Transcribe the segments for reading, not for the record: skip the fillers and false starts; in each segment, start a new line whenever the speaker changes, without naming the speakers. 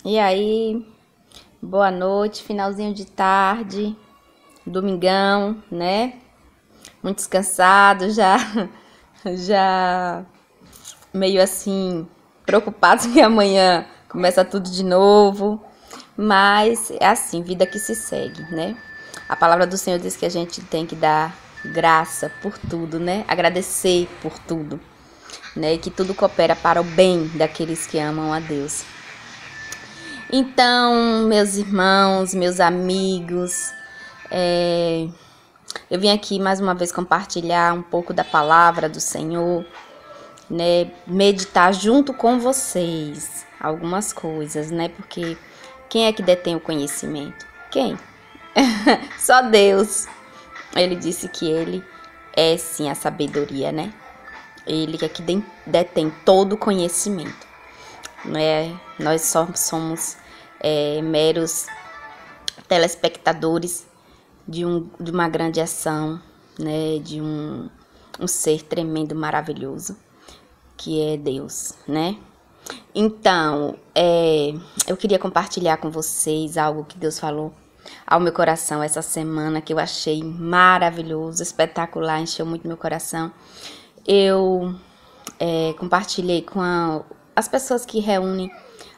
E aí, boa noite, finalzinho de tarde, domingão, né? Muitos cansados já, já meio assim, preocupados que amanhã começa tudo de novo. Mas é assim, vida que se segue, né? A palavra do Senhor diz que a gente tem que dar graça por tudo, né? Agradecer por tudo, né? E que tudo coopera para o bem daqueles que amam a Deus. Então, meus irmãos, meus amigos, eu vim aqui mais uma vez compartilhar um pouco da palavra do Senhor, né? Meditar junto com vocês algumas coisas, né? Porque quem é que detém o conhecimento? Quem? Só Deus. Ele disse que ele é sim a sabedoria, né? Ele é que detém todo o conhecimento, né? Nós só somos meros telespectadores de uma grande ação, né? De um ser tremendo, maravilhoso, que é Deus, né? Então, eu queria compartilhar com vocês algo que Deus falou ao meu coração essa semana, que eu achei maravilhoso, espetacular, encheu muito meu coração. Eu compartilhei com as pessoas que reúnem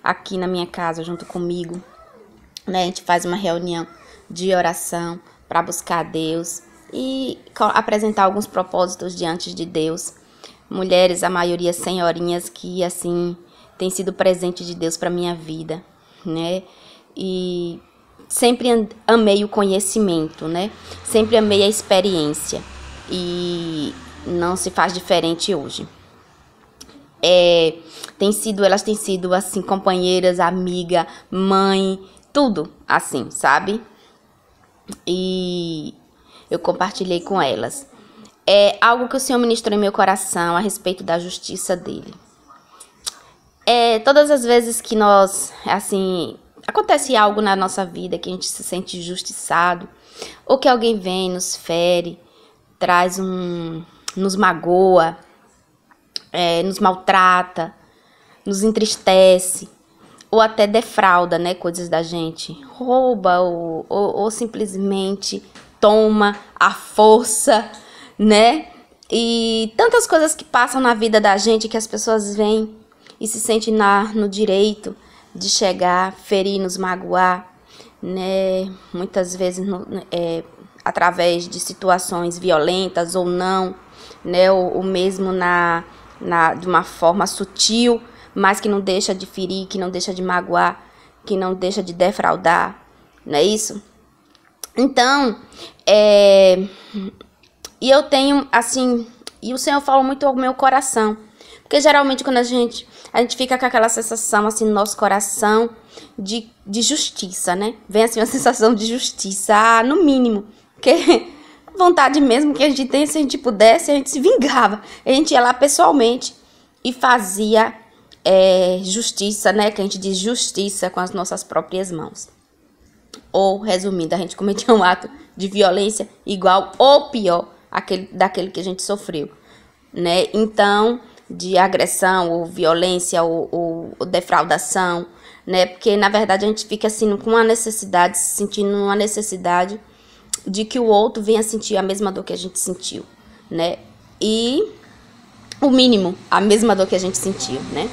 aqui na minha casa junto comigo, né? A gente faz uma reunião de oração para buscar a Deus e apresentar alguns propósitos diante de Deus. Mulheres, a maioria senhorinhas que assim tem sido presente de Deus para minha vida, né? E sempre amei o conhecimento, né? Sempre amei a experiência e não se faz diferente hoje. Elas têm sido assim companheiras, amiga, mãe, tudo assim, sabe? E eu compartilhei com elas. É algo que o Senhor ministrou em meu coração a respeito da justiça dele. Todas as vezes que nós, assim, acontece algo na nossa vida que a gente se sente injustiçado, ou que alguém vem, nos fere, nos magoa, nos maltrata, nos entristece, ou até defrauda, né, coisas da gente, rouba ou simplesmente toma à força, né? E tantas coisas que passam na vida da gente que as pessoas vêm e se sentem no direito de chegar, ferir, nos magoar, né? Muitas vezes através de situações violentas ou não, né? Ou mesmo de uma forma sutil, mas que não deixa de ferir, que não deixa de magoar, que não deixa de defraudar, não é isso? Então, e eu tenho, assim, e o Senhor falou muito ao meu coração, porque geralmente quando a gente fica com aquela sensação, assim, no nosso coração de justiça, né? Vem, assim, uma sensação de justiça, no mínimo, porque vontade mesmo que a gente tem, se a gente pudesse, a gente se vingava. A gente ia lá pessoalmente e fazia justiça, né? Que a gente diz justiça com as nossas próprias mãos. Ou, resumindo, a gente cometia um ato de violência igual ou pior daquele que a gente sofreu, né? Então, de agressão ou violência ou defraudação, né? Porque, na verdade, a gente fica assim com uma necessidade, se sentindo uma necessidade de que o outro venha sentir a mesma dor que a gente sentiu, né? E o mínimo, a mesma dor que a gente sentiu, né?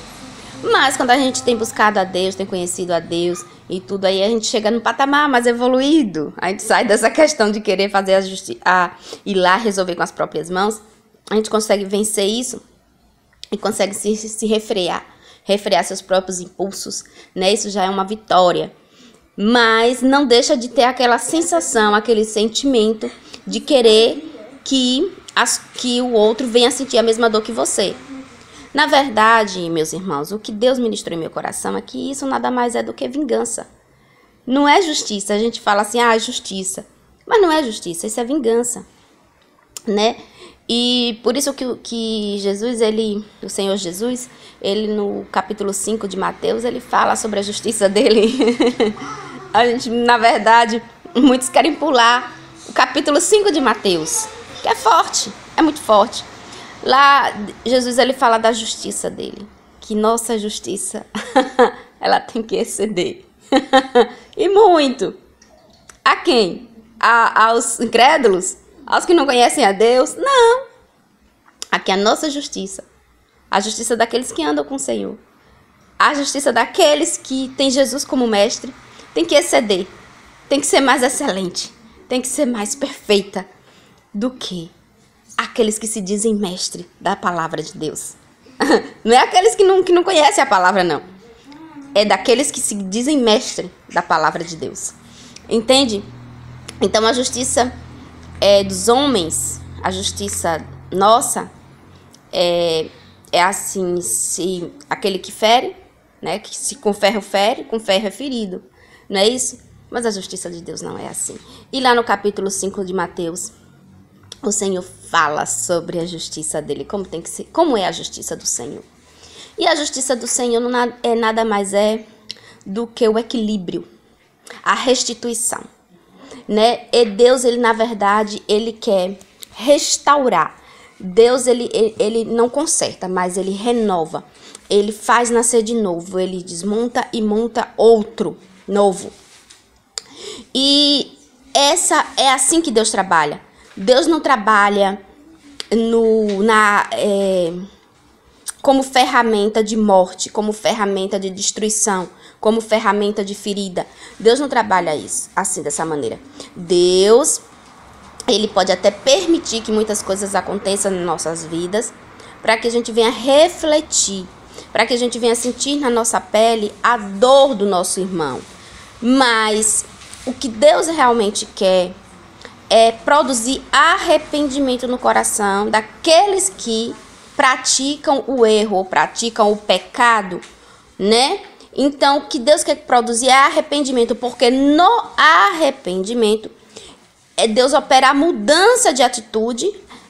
Mas quando a gente tem buscado a Deus, tem conhecido a Deus e tudo, aí a gente chega num patamar mais evoluído. A gente sai dessa questão de querer fazer ir lá resolver com as próprias mãos. A gente consegue vencer isso e consegue se refrear seus próprios impulsos, né? Isso já é uma vitória. Mas não deixa de ter aquela sensação, aquele sentimento de querer que o outro venha sentir a mesma dor que você. Na verdade, meus irmãos, o que Deus ministrou em meu coração é que isso nada mais é do que vingança. Não é justiça. A gente fala assim, justiça. Mas não é justiça, isso é vingança, né? E por isso que Jesus, o Senhor Jesus, ele no capítulo 5 de Mateus, ele fala sobre a justiça dele. A gente, na verdade, muitos querem pular o capítulo 5 de Mateus, que é forte, é muito forte. Lá, Jesus, ele fala da justiça dele, que nossa justiça ela tem que exceder. E muito. A quem? Aos incrédulos? Aos que não conhecem a Deus? Não. Aqui é a nossa justiça. A justiça daqueles que andam com o Senhor. A justiça daqueles que têm Jesus como mestre tem que exceder. Tem que ser mais excelente. Tem que ser mais perfeita do que aqueles que se dizem mestre da palavra de Deus. Não é aqueles que não conhecem a palavra, não. É daqueles que se dizem mestre da palavra de Deus. Entende? Então a justiça dos homens, a justiça nossa, é assim, se aquele que fere, né, que se com ferro fere, com ferro é ferido. Não é isso? Mas a justiça de Deus não é assim. E lá no capítulo 5 de Mateus, o Senhor fala sobre a justiça dele, como tem que ser, como é a justiça do Senhor. E a justiça do Senhor não é nada mais do que o equilíbrio, a restituição, né? E Deus, ele na verdade, ele quer restaurar. Deus, ele não conserta, mas ele renova. Ele faz nascer de novo, ele desmonta e monta outro novo. E é assim que Deus trabalha. Deus não trabalha como ferramenta de morte, como ferramenta de destruição, como ferramenta de ferida. Deus não trabalha isso assim, dessa maneira. Deus, ele pode até permitir que muitas coisas aconteçam nas nossas vidas, para que a gente venha refletir, para que a gente venha sentir na nossa pele a dor do nosso irmão. Mas o que Deus realmente quer é produzir arrependimento no coração daqueles que praticam o erro ou praticam o pecado, né? Então, o que Deus quer produzir é arrependimento, porque no arrependimento Deus opera a mudança de atitude.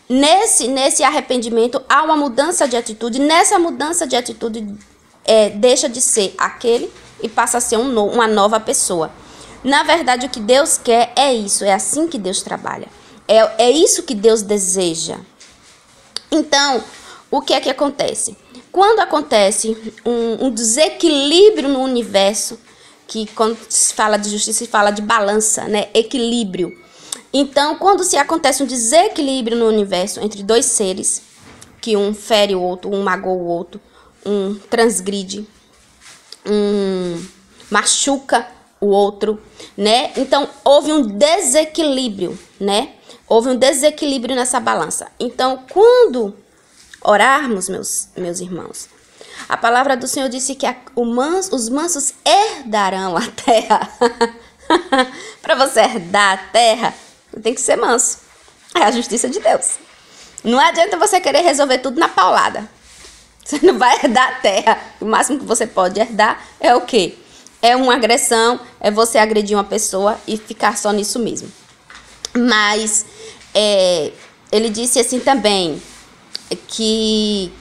Nesse arrependimento há uma mudança de atitude. Nessa mudança de atitude deixa de ser aquele e passa a ser uma nova pessoa. Na verdade, o que Deus quer é isso. É assim que Deus trabalha. É isso que Deus deseja. Então, o que é que acontece? Quando acontece um desequilíbrio no universo, que quando se fala de justiça, se fala de balança, né? Equilíbrio. Então, quando se acontece um desequilíbrio no universo entre dois seres, que um fere o outro, um magoa o outro, um transgride, um machuca o outro, né? Então, houve um desequilíbrio, né? Houve um desequilíbrio nessa balança. Então, quando orarmos, meus irmãos, a palavra do Senhor disse que os mansos herdarão a terra. Para você herdar a terra, tem que ser manso. É a justiça de Deus. Não adianta você querer resolver tudo na paulada. Você não vai herdar a terra. O máximo que você pode herdar é o quê? É uma agressão, é você agredir uma pessoa e ficar só nisso mesmo. Mas ele disse assim também, que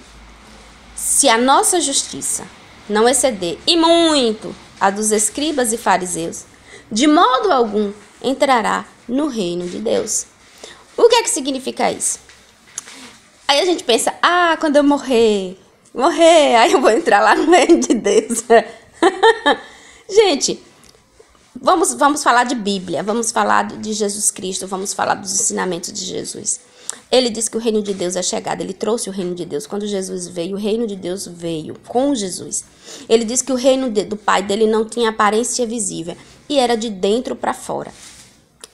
se a nossa justiça não exceder, e muito, a dos escribas e fariseus, de modo algum entrará no reino de Deus. O que é que significa isso? Aí a gente pensa, quando eu morrer, aí eu vou entrar lá no reino de Deus. Gente, vamos falar de Bíblia, vamos falar de Jesus Cristo, vamos falar dos ensinamentos de Jesus. Ele disse que o reino de Deus é chegado, ele trouxe o reino de Deus. Quando Jesus veio, o reino de Deus veio com Jesus. Ele disse que o reino do Pai dele não tinha aparência visível e era de dentro para fora.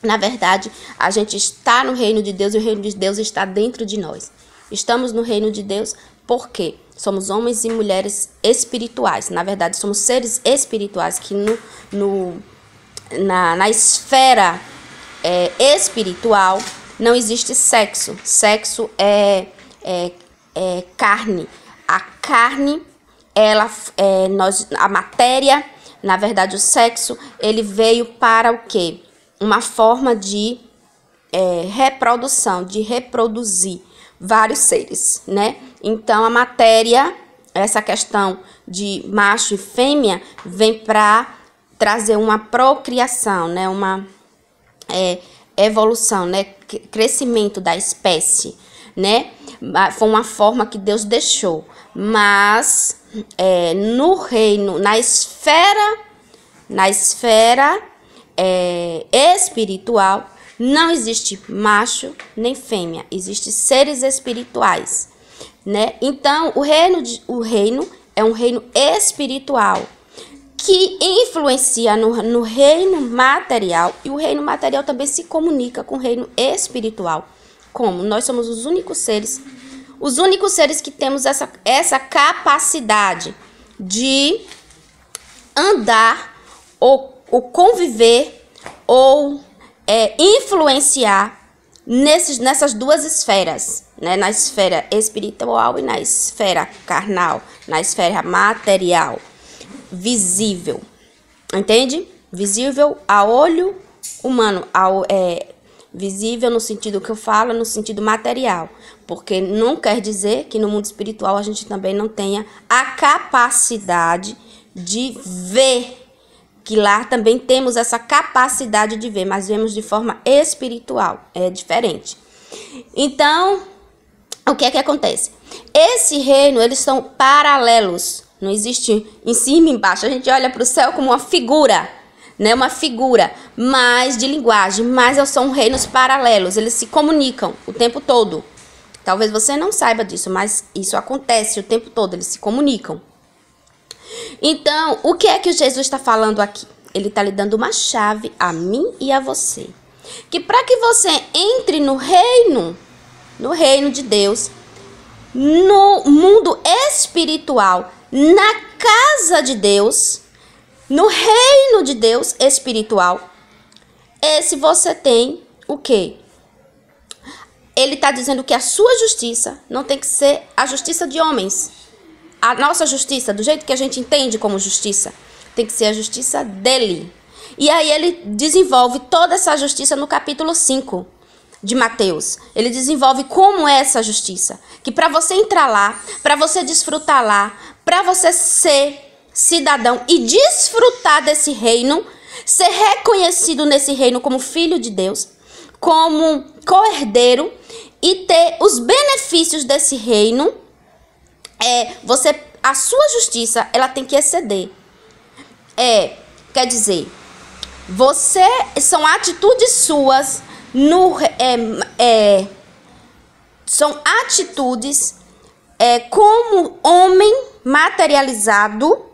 Na verdade, a gente está no reino de Deus e o reino de Deus está dentro de nós. Estamos no reino de Deus porque somos homens e mulheres espirituais. Na verdade, somos seres espirituais que na esfera espiritual não existe sexo. Sexo é carne. A carne, a matéria, na verdade, o sexo, ele veio para o quê? Uma forma de reprodução, de reproduzir vários seres, né? Então, a matéria, essa questão de macho e fêmea, vem para trazer uma procriação, né? Uma evolução, né? Crescimento da espécie, né? Foi uma forma que Deus deixou, mas no reino, na esfera espiritual, não existe macho nem fêmea, existem seres espirituais, né? Então, o reino é um reino espiritual que influencia no reino material, e o reino material também se comunica com o reino espiritual. Como? Nós somos os únicos seres que temos essa capacidade de andar ou conviver ou influenciar nessas duas esferas, né? Na esfera espiritual e na esfera carnal, na esfera material, visível, entende? Visível a olho humano, visível no sentido que eu falo, no sentido material, porque não quer dizer que no mundo espiritual a gente também não tenha a capacidade de ver, que lá também temos essa capacidade de ver, mas vemos de forma espiritual, é diferente. Então, o que é que acontece? Esse reino, eles são paralelos, não existe em cima e embaixo. A gente olha para o céu como uma figura, né? Uma figura mais de linguagem, mas são reinos paralelos, eles se comunicam o tempo todo. Talvez você não saiba disso, mas isso acontece o tempo todo, eles se comunicam. Então, o que é que Jesus está falando aqui? Ele está lhe dando uma chave a mim e a você. Que para que você entre no reino de Deus, no mundo espiritual, na casa de Deus, no reino de Deus espiritual, esse você tem o quê? Ele está dizendo que a sua justiça não tem que ser a justiça de homens. A nossa justiça, do jeito que a gente entende como justiça, tem que ser a justiça dele. E aí ele desenvolve toda essa justiça no capítulo 5 de Mateus. Ele desenvolve como é essa justiça. Que para você entrar lá, para você desfrutar lá, para você ser cidadão e desfrutar desse reino, ser reconhecido nesse reino como filho de Deus, como co-herdeiro e ter os benefícios desse reino, a sua justiça, ela tem que exceder. Quer dizer, são atitudes suas, são atitudes como homem materializado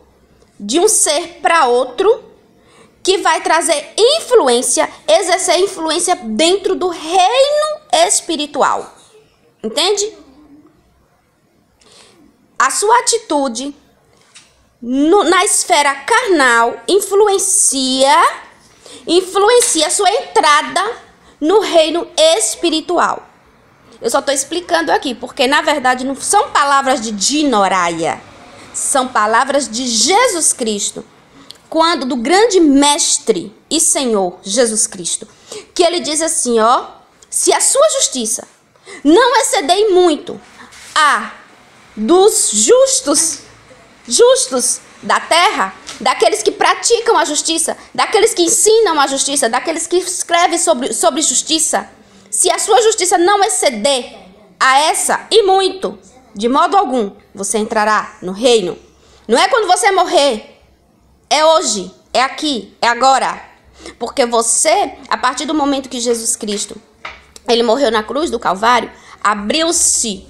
de um ser para outro, que vai trazer influência, exercer influência dentro do reino espiritual. Entende? A sua atitude na esfera carnal influencia a sua entrada no reino espiritual. Eu só estou explicando aqui, porque na verdade não são palavras de Dinoraia, são palavras de Jesus Cristo, do grande mestre e Senhor Jesus Cristo, que ele diz assim, se a sua justiça não exceder muito a dos justos da terra, daqueles que praticam a justiça, daqueles que ensinam a justiça, daqueles que escrevem sobre justiça, se a sua justiça não exceder a essa e muito, de modo algum, você entrará no reino. Não é quando você morrer, é hoje, é aqui, é agora. Porque você, a partir do momento que Jesus Cristo, ele morreu na cruz do Calvário, abriu-se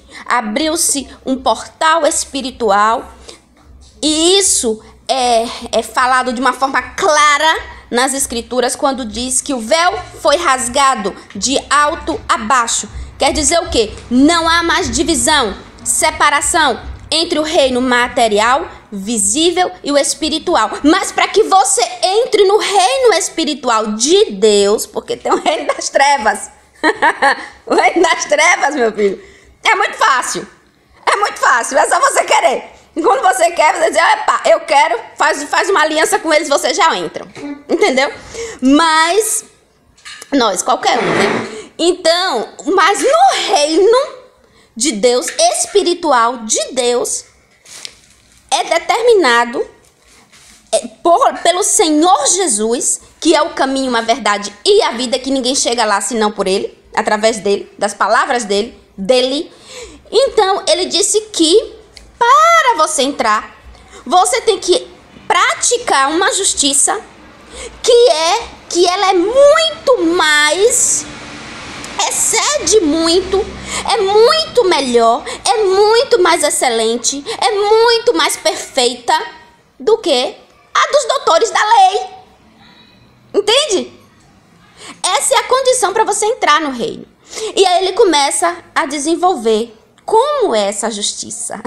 um portal espiritual, e isso é falado de uma forma clara nas Escrituras, quando diz que o véu foi rasgado de alto a baixo. Quer dizer o quê? Não há mais divisão, separação entre o reino material, visível e o espiritual. Mas para que você entre no reino espiritual de Deus, porque tem o reino das trevas. O reino das trevas, meu filho, é muito fácil. É muito fácil, é só você querer. E quando você quer, você diz, epa, eu quero, faz uma aliança com eles, vocês já entram. Entendeu? Mas, nós, qualquer um, né? Então, mas no reino de Deus, espiritual de Deus, é determinado pelo Senhor Jesus, que é o caminho, a verdade e a vida, que ninguém chega lá senão por ele, através dele, das palavras dele. Então, ele disse que para você entrar, você tem que praticar uma justiça que ela é muito mais, excede muito, é muito melhor, é muito mais excelente, é muito mais perfeita do que a dos doutores da lei. Entende? Essa é a condição para você entrar no reino. E aí ele começa a desenvolver como é essa justiça.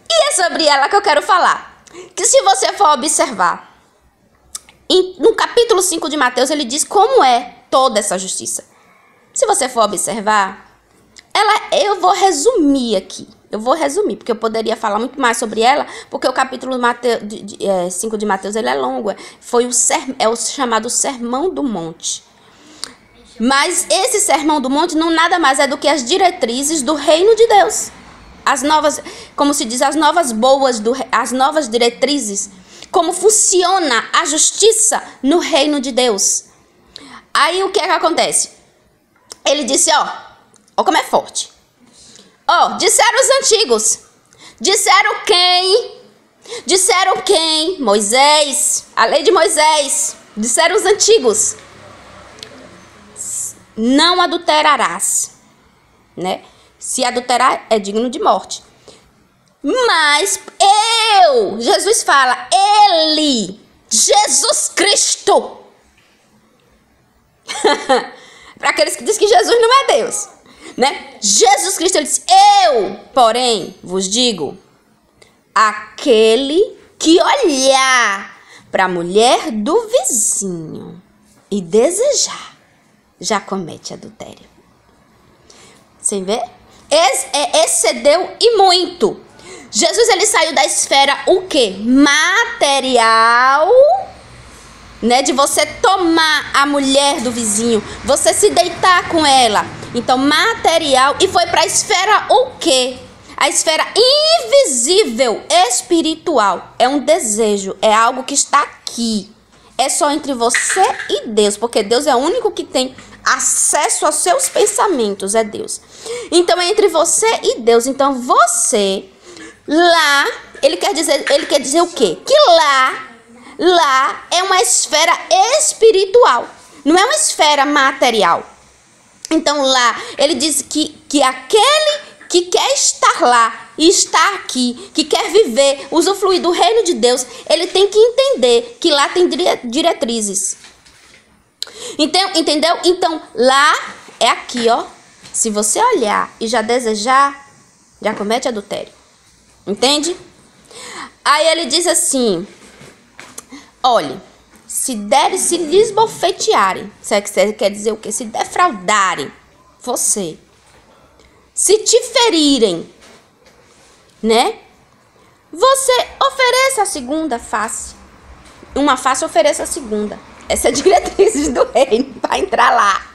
E é sobre ela que eu quero falar. Que se você for observar, no capítulo 5 de Mateus, ele diz como é toda essa justiça. Se você for observar, eu vou resumir aqui. Eu vou resumir, porque eu poderia falar muito mais sobre ela, porque o capítulo 5 de Mateus ele é longo. É o chamado Sermão do Monte. Mas esse Sermão do Monte não nada mais é do que as diretrizes do reino de Deus. As novas, como se diz, as novas boas, as novas diretrizes. Como funciona a justiça no reino de Deus. Aí o que é que acontece? Ele disse, ó como é forte. Disseram os antigos. Disseram quem? Disseram quem? Moisés. A lei de Moisés. Disseram os antigos. Não adulterarás. Né? Se adulterar é digno de morte. Mas Jesus fala, Jesus Cristo. Para aqueles que dizem que Jesus não é Deus. Né? Jesus Cristo, ele disse, porém, vos digo, aquele que olhar para a mulher do vizinho e desejar, já comete adultério. Você vê? Excedeu e muito. Jesus, ele saiu da esfera, o quê? Material, né? De você tomar a mulher do vizinho, você se deitar com ela. Então, material, e foi para a esfera o quê? A esfera invisível, espiritual. É um desejo, é algo que está aqui. É só entre você e Deus, porque Deus é o único que tem acesso aos seus pensamentos, é Deus. Então, é entre você e Deus. Então, você, lá, ele quer dizer o quê? Que lá é uma esfera espiritual, não é uma esfera material. Então lá, ele diz que aquele que quer estar lá e estar aqui, que quer viver, usufruir do reino de Deus, ele tem que entender que lá tem diretrizes. Entendeu? Então lá é aqui, se você olhar e já desejar, já comete adultério. Entende? Aí ele diz assim, olhe, se lhes bofetearem, você quer dizer o quê? Se defraudarem você, se te ferirem, né? Você ofereça a segunda face. Uma face, ofereça a segunda. Essa é a diretriz do reino para entrar lá.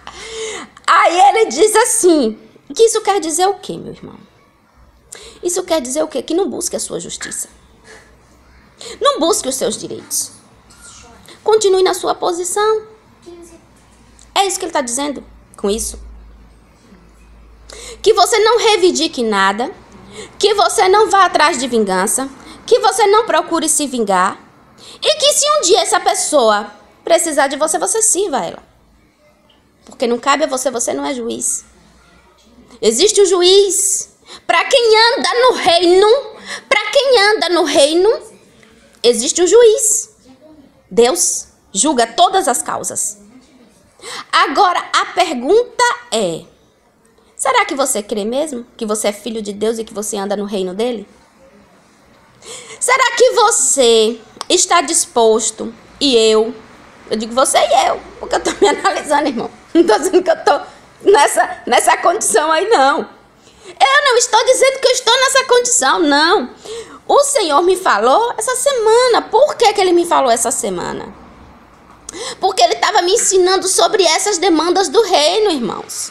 Aí ele diz assim, que isso quer dizer o quê, meu irmão? Isso quer dizer o quê? Que não busque a sua justiça. Não busque os seus direitos. Continue na sua posição. É isso que ele está dizendo com isso. Que você não reivindique nada. Que você não vá atrás de vingança. Que você não procure se vingar. E que se um dia essa pessoa precisar de você, você sirva a ela. Porque não cabe a você, você não é juiz. Existe o juiz. Para quem anda no reino, existe um juiz. Deus julga todas as causas. Agora, a pergunta é, será que você crê mesmo que você é filho de Deus e que você anda no reino dele? Será que você está disposto, eu digo você e eu, porque eu estou me analisando, irmão. Não estou dizendo que eu estou nessa condição aí, não. Eu não estou dizendo que eu estou nessa condição, não. O Senhor me falou essa semana. Por que ele me falou essa semana? Porque ele estava me ensinando sobre essas demandas do reino, irmãos.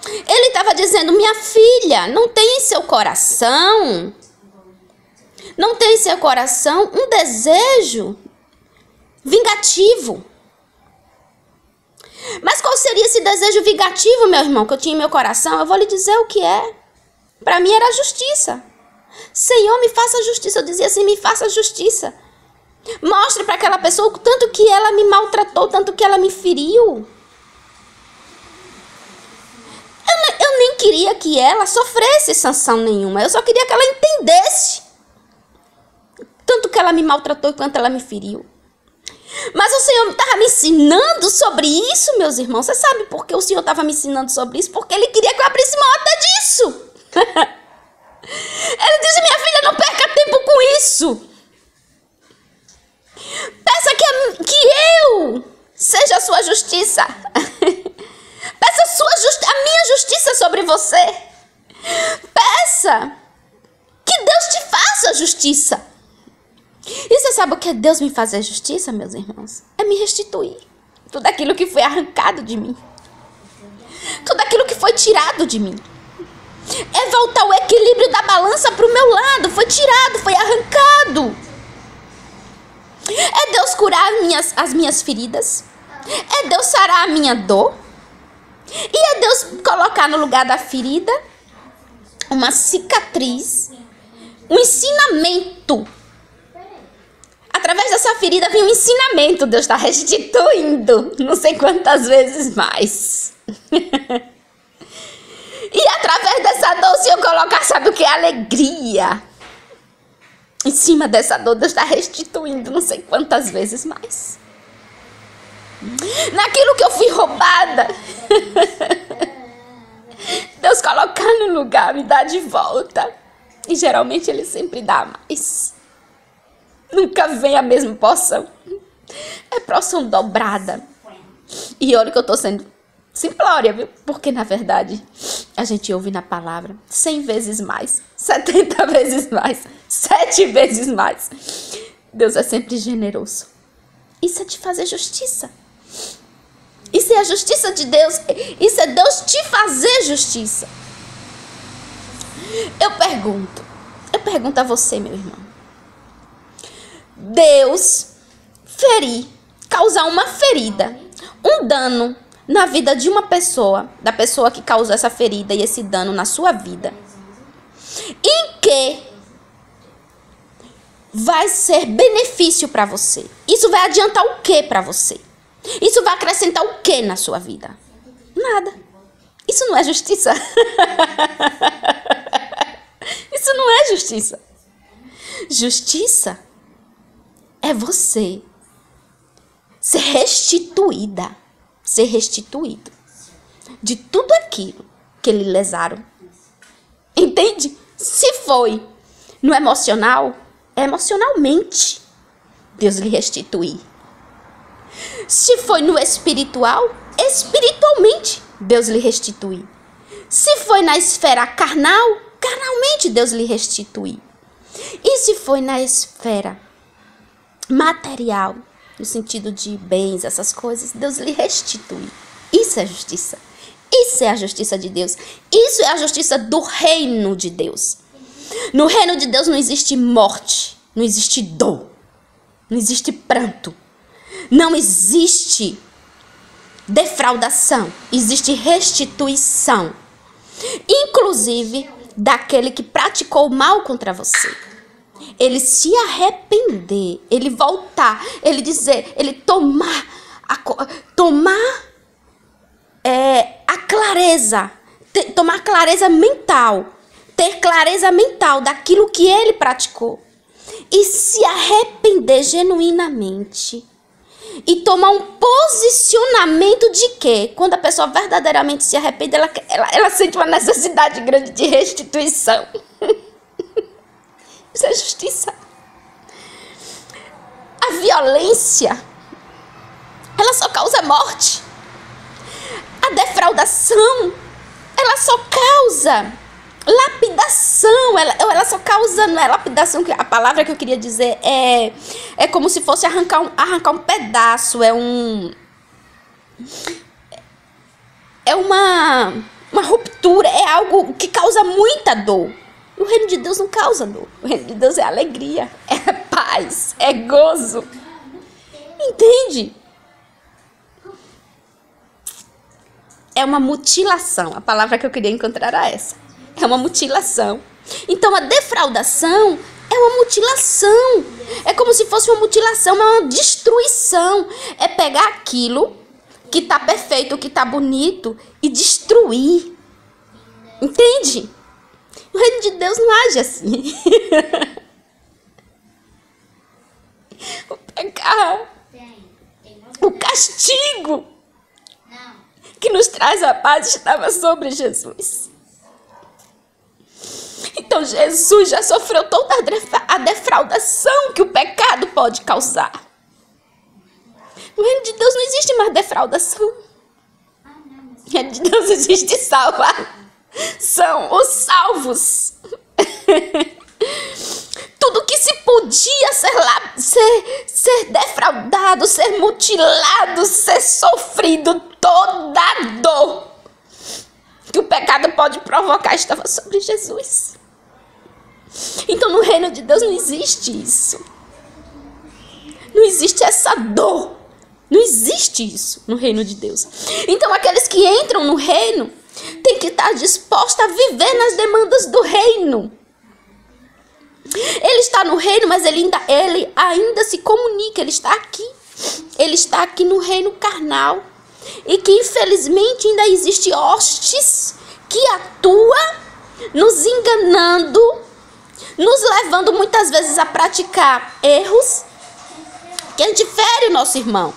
Ele estava dizendo, minha filha, não tem em seu coração um desejo vingativo. Mas qual seria esse desejo vingativo, meu irmão, que eu tinha em meu coração? Eu vou lhe dizer o que é. Para mim era justiça. Senhor, me faça justiça. Eu dizia assim, me faça justiça. Mostre para aquela pessoa o tanto que ela me maltratou, tanto que ela me feriu. Eu nem queria que ela sofresse sanção nenhuma. Eu só queria que ela entendesse tanto que ela me maltratou e quanto ela me feriu. Mas o Senhor estava me ensinando sobre isso, meus irmãos. Você sabe por que o Senhor estava me ensinando sobre isso? Porque Ele queria que eu abrisse mão até disso. Ele disse, minha filha, não perca tempo com isso. Peça que eu seja a sua justiça. Peça a minha justiça sobre você. Peça que Deus te faça justiça. E você sabe o que é Deus me fazer justiça, meus irmãos? É me restituir tudo aquilo que foi arrancado de mim. Tudo aquilo que foi tirado de mim. É voltar o equilíbrio da balança para o meu lado. Foi tirado, foi arrancado. É Deus curar as minhas feridas. É Deus sarar a minha dor. E é Deus colocar no lugar da ferida uma cicatriz, um ensinamento. Através dessa ferida vem um ensinamento. Deus está restituindo não sei quantas vezes mais. E através dessa dor, se eu colocar, sabe o que é alegria? Em cima dessa dor, Deus está restituindo não sei quantas vezes mais. Naquilo que eu fui roubada, Deus colocar no lugar, me dá de volta. E geralmente Ele sempre dá mais. Nunca vem a mesma porção. É porção dobrada. E olha que eu estou sendo simplória, viu? Porque na verdade a gente ouve na palavra 100 vezes mais, 70 vezes mais, 7 vezes mais. Deus é sempre generoso. Isso é te fazer justiça. Isso é a justiça de Deus. Isso é Deus te fazer justiça. Eu pergunto a você, meu irmão. Deus causar uma ferida, um dano na vida de uma pessoa, da pessoa que causou essa ferida e esse dano na sua vida, em que vai ser benefício para você. Isso vai adiantar o que para você? Isso vai acrescentar o que na sua vida? Nada. Isso não é justiça. Isso não é justiça. Justiça é você ser restituída, ser restituído de tudo aquilo que lhe lesaram. Entende? Se foi no emocional, é emocionalmente Deus lhe restituir. Se foi no espiritual, espiritualmente Deus lhe restituir. Se foi na esfera carnal, carnalmente Deus lhe restituir. E se foi na esfera material, no sentido de bens, essas coisas, Deus lhe restitui. Isso é justiça. Isso é a justiça de Deus. Isso é a justiça do reino de Deus. No reino de Deus não existe morte, não existe dor, não existe pranto, não existe defraudação, existe restituição. Inclusive daquele que praticou mal contra você. Ele se arrepender, ele voltar, ele dizer, ele tomar a clareza, tomar clareza mental, ter clareza mental daquilo que ele praticou e se arrepender genuinamente e tomar um posicionamento de que, quando a pessoa verdadeiramente se arrepende, ela sente uma necessidade grande de restituição. Isso é justiça. A violência, ela só causa morte. A defraudação, ela só causa lapidação. Ela só causa, não é lapidação, a palavra que eu queria dizer é como se fosse arrancar um pedaço. É uma ruptura, é algo que causa muita dor. O reino de Deus não causa dor. O reino de Deus é alegria, é paz, é gozo. Entende? É uma mutilação. A palavra que eu queria encontrar era essa. É uma mutilação. Então, a defraudação é uma mutilação. É como se fosse uma mutilação, é uma destruição. É pegar aquilo que está perfeito, que está bonito e destruir. Entende? O reino de Deus não age assim. O pecado, o castigo que nos traz a paz estava sobre Jesus. Então Jesus já sofreu toda a defraudação que o pecado pode causar. No reino de Deus não existe mais defraudação. No reino de Deus existe salvação. São os salvos. Tudo que se podia ser defraudado, ser mutilado, ser sofrido, toda a dor que o pecado pode provocar estava sobre Jesus. Então no reino de Deus não existe isso. Não existe essa dor. Não existe isso no reino de Deus. Então aqueles que entram no reino têm que estar dispostos a viver nas demandas do reino. Ele está no reino, mas ele ainda se comunica, ele está aqui. Ele está aqui no reino carnal. E que infelizmente ainda existe hostes que atua nos enganando, nos levando muitas vezes a praticar erros que a gente fere o nosso irmão.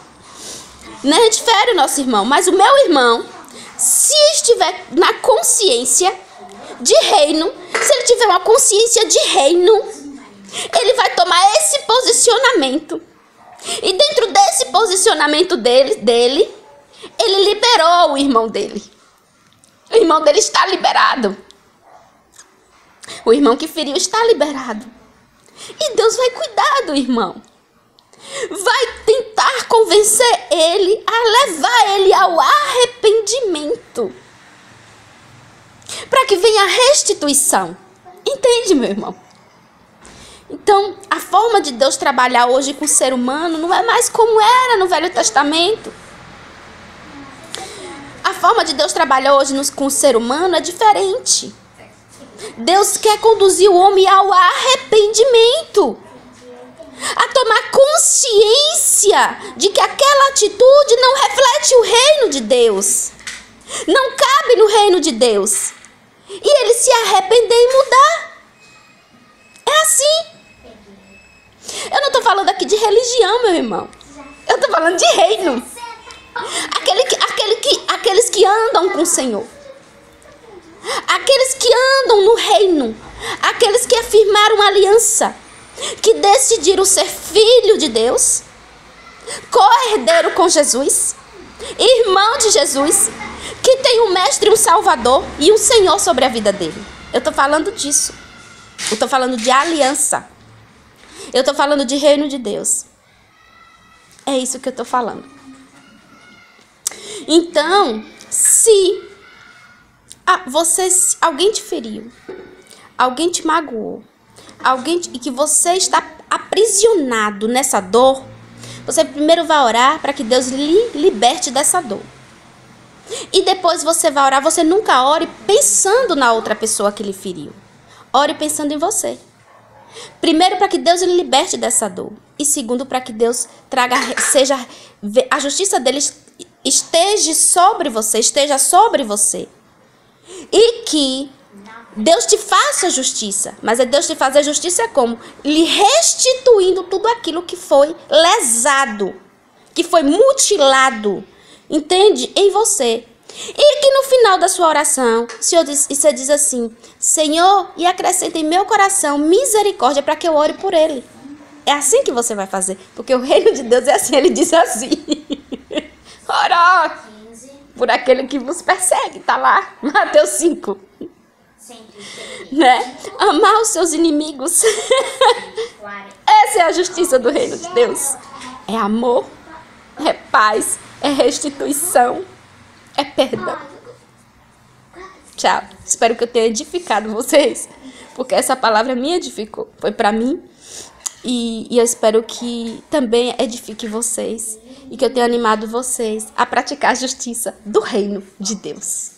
Né? A gente fere o nosso irmão. Mas o meu irmão, se estiver na consciência de reino, se ele tiver uma consciência de reino, ele vai tomar esse posicionamento. E dentro desse posicionamento dele, ele liberou o irmão dele. O irmão dele está liberado. O irmão que feriu está liberado. E Deus vai cuidar do irmão. Vai tentar convencer ele a levar ele ao arrependimento. Para que venha a restituição. Entende, meu irmão? Então, a forma de Deus trabalhar hoje com o ser humano não é mais como era no Velho Testamento. A forma de Deus trabalhar hoje com o ser humano é diferente. Deus quer conduzir o homem ao arrependimento. A tomar consciência de que aquela atitude não reflete o reino de Deus. Não cabe no reino de Deus. E ele se arrepender e mudar. É assim. Eu não estou falando aqui de religião, meu irmão. Eu estou falando de reino. Aqueles que andam com o Senhor. Aqueles que andam no reino. Aqueles que afirmaram aliança. Que decidiram ser filho de Deus. Co-herdeiro com Jesus. Irmão de Jesus. Que tem um mestre, um salvador e um Senhor sobre a vida dele. Eu estou falando disso. Eu estou falando de aliança. Eu estou falando de reino de Deus. É isso que eu estou falando. Então, se alguém te feriu, alguém te magoou, e que você está aprisionado nessa dor, você primeiro vai orar para que Deus lhe liberte dessa dor. E depois você vai orar, você nunca ore pensando na outra pessoa que lhe feriu. Ore pensando em você. Primeiro, para que Deus lhe liberte dessa dor. E segundo, para que Deus a justiça dele esteja sobre você. E que Deus te faça justiça. Mas Deus te fazer justiça como? Lhe restituindo tudo aquilo que foi lesado, que foi mutilado. Entende? Em você. E que no final da sua oração, você diz assim: Senhor, e acrescenta em meu coração misericórdia para que eu ore por ele. É assim que você vai fazer. Porque o reino de Deus é assim, ele diz assim: ora por aquele que vos persegue. Tá lá, Mateus 5. Né? Amar os seus inimigos. Essa é a justiça do reino de Deus. É amor, é paz, é restituição, é perdão. Tchau. Espero que eu tenha edificado vocês, porque essa palavra me edificou. Foi para mim. E eu espero que também edifique vocês. E que eu tenha animado vocês a praticar a justiça do reino de Deus.